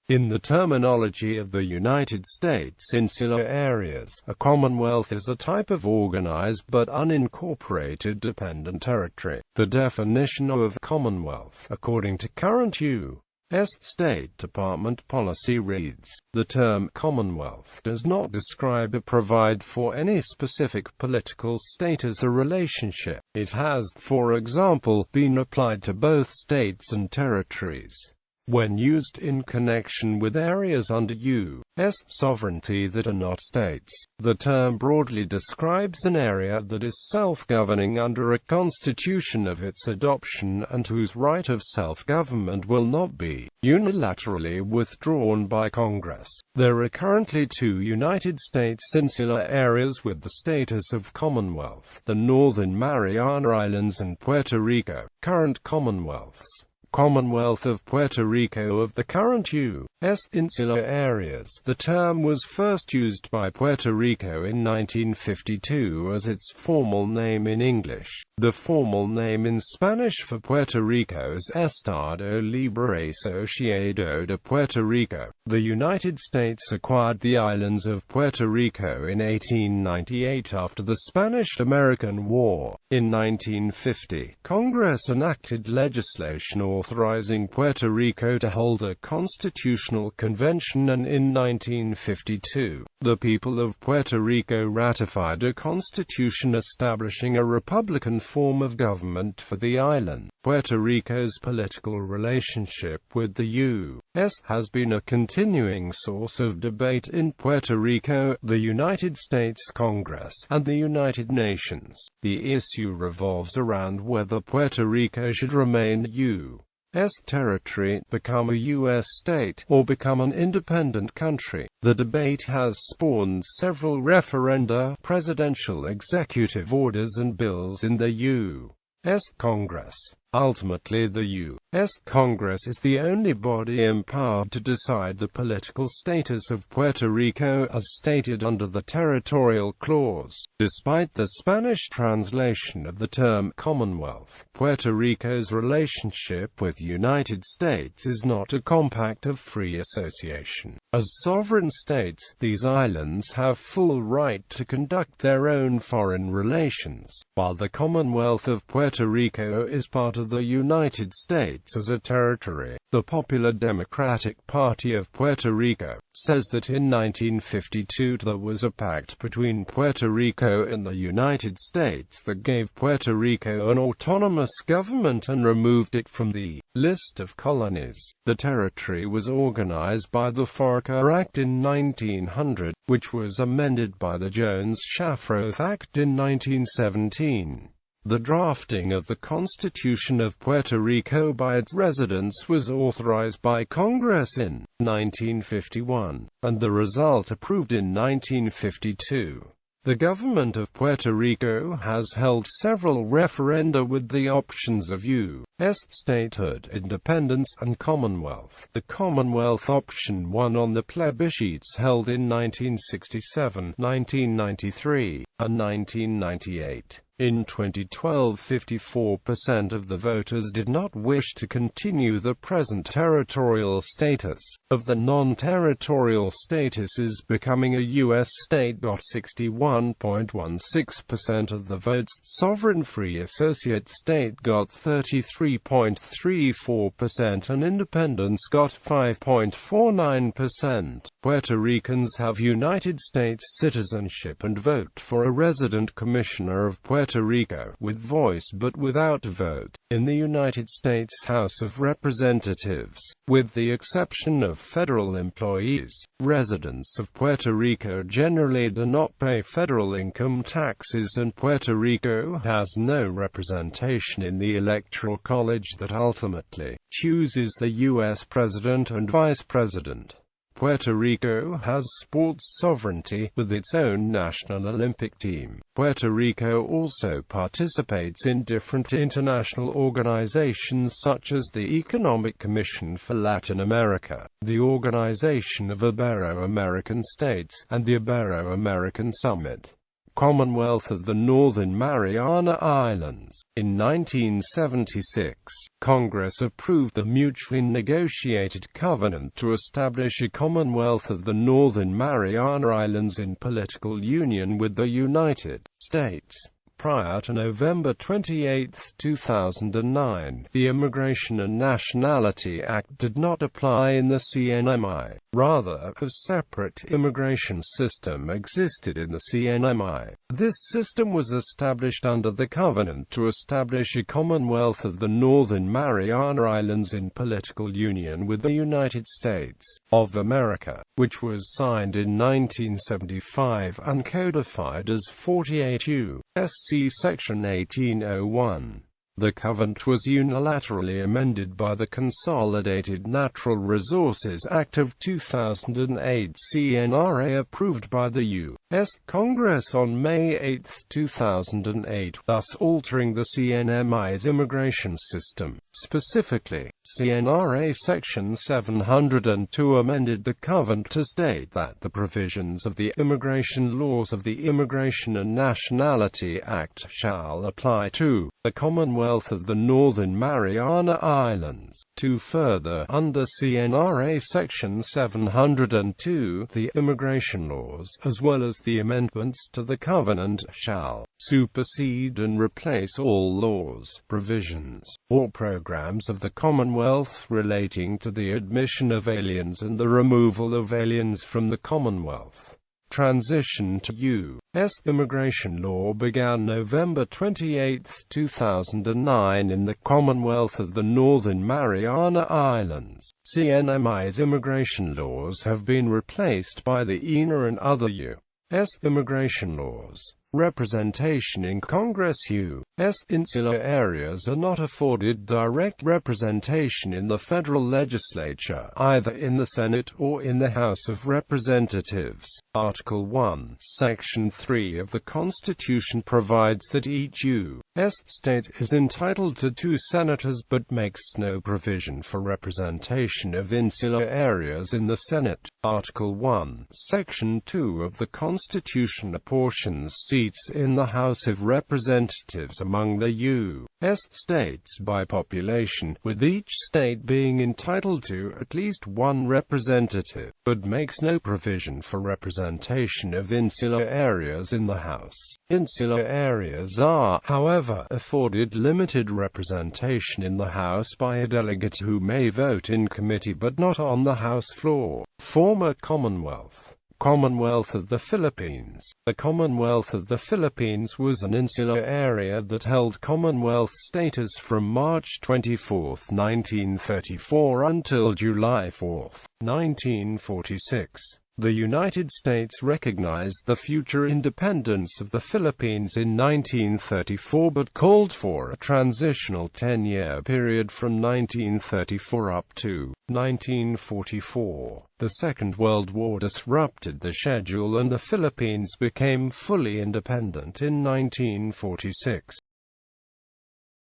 In the terminology of the United States insular areas, a commonwealth is a type of organized but unincorporated dependent territory. The definition of Commonwealth, according to current U.S.State Department policy reads, "The term Commonwealth does not describe or provide for any specific political status or relationship. It has, for example, been applied to both states and territories when used in connection with areas under U.S. sovereignty that are not states. The term broadly describes an area that is self-governing under a constitution of its adoption and whose right of self-government will not be unilaterally withdrawn by Congress." There are currently two United States insular areas with the status of Commonwealth: the Northern Mariana Islands and Puerto Rico. Current Commonwealths: Commonwealth of Puerto Rico. Of the current U.S. insular areas, the term was first used by Puerto Rico in 1952 as its formal name in English. The formal name in Spanish for Puerto Rico is Estado Libre Asociado de Puerto Rico. The United States acquired the islands of Puerto Rico in 1898 after the Spanish-American War. In 1950, Congress enacted legislation authorizing Puerto Rico to hold a constitutional convention, and in 1952, the people of Puerto Rico ratified a constitution establishing a republican form of government for the island. Puerto Rico's political relationship with the U.S. has been a continuing source of debate in Puerto Rico, the United States Congress, and the United Nations. The issue revolves around whether Puerto Rico should remain U.S. territory, become a U.S. state, or become an independent country. The debate has spawned several referenda, presidential executive orders and bills in the U.S. Congress. Ultimately, the U.S. Congress is the only body empowered to decide the political status of Puerto Rico as stated under the Territorial Clause. Despite the Spanish translation of the term Commonwealth, Puerto Rico's relationship with the United States is not a compact of free association. As sovereign states, these islands have full right to conduct their own foreign relations, while the Commonwealth of Puerto Rico is part of the United States as a territory. The Popular Democratic Party of Puerto Rico says that in 1952 there was a pact between Puerto Rico and the United States that gave Puerto Rico an autonomous government and removed it from the list of colonies. The territory was organized by the FARCA Act in 1900, which was amended by the Jones-Shafroth Act in 1917. The drafting of the Constitution of Puerto Rico by its residents was authorized by Congress in 1951, and the result approved in 1952. The government of Puerto Rico has held several referenda with the options of U.S. statehood, independence, and Commonwealth. The Commonwealth option won on the plebiscites held in 1967, 1993, and 1998. In 2012, 54% of the voters did not wish to continue the present territorial status of the non-territorial statuses becoming a U.S. state. 61.16% of the votes. Sovereign free associate state got 33.34% and independence got 5.49%. Puerto Ricans have United States citizenship and vote for a resident commissioner of Puerto Rico, with voice but without vote, in the United States House of Representatives. With the exception of federal employees, residents of Puerto Rico generally do not pay federal income taxes, and Puerto Rico has no representation in the Electoral College that ultimately chooses the U.S. President and Vice President. Puerto Rico has sports sovereignty, with its own national Olympic team. Puerto Rico also participates in different international organizations such as the Economic Commission for Latin America, the Organization of Ibero-American States, and the Ibero-American Summit. Commonwealth of the Northern Mariana Islands. In 1976, Congress approved the mutually negotiated covenant to establish a Commonwealth of the Northern Mariana Islands in political union with the United States. Prior to November 28, 2009, the Immigration and Nationality Act did not apply in the CNMI. Rather, a separate immigration system existed in the CNMI. This system was established under the Covenant to establish a Commonwealth of the Northern Mariana Islands in political union with the United States of America, which was signed in 1975 and codified as 48 U.S.C. Section 1801. The Covenant was unilaterally amended by the Consolidated Natural Resources Act of 2008 CNRA approved by the U.S. Congress on May 8, 2008, thus altering the CNMI's immigration system. Specifically, CNRA Section 702 amended the Covenant to state that the provisions of the immigration laws of the Immigration and Nationality Act shall apply to the Commonwealth of the Northern Mariana Islands. To further, under CNRA Section 702, the immigration laws, as well as the amendments to the Covenant, shall supersede and replace all laws, provisions, or programs of the Commonwealth relating to the admission of aliens and the removal of aliens from the Commonwealth. Transition to U.S. immigration law began November 28, 2009 in the Commonwealth of the Northern Mariana Islands. CNMI's immigration laws have been replaced by the INA and other U.S. immigration laws. Representation in Congress. U.S. insular areas are not afforded direct representation in the federal legislature, either in the Senate or in the House of Representatives. Article 1, Section 3 of the Constitution provides that each U.S. state is entitled to 2 senators but makes no provision for representation of insular areas in the Senate. Article 1, Section 2 of the Constitution apportions seats in the House of Representatives among the U.S. states by population, with each state being entitled to at least 1 representative, but makes no provision for representation of insular areas in the House. Insular areas are, however, afforded limited representation in the House by a delegate who may vote in committee but not on the House floor. Former Commonwealth. Commonwealth of the Philippines. The Commonwealth of the Philippines was an insular area that held Commonwealth status from March 24, 1934 until July 4, 1946. The United States recognized the future independence of the Philippines in 1934 but called for a transitional 10-year period from 1934 up to 1944. The Second World War disrupted the schedule and the Philippines became fully independent in 1946.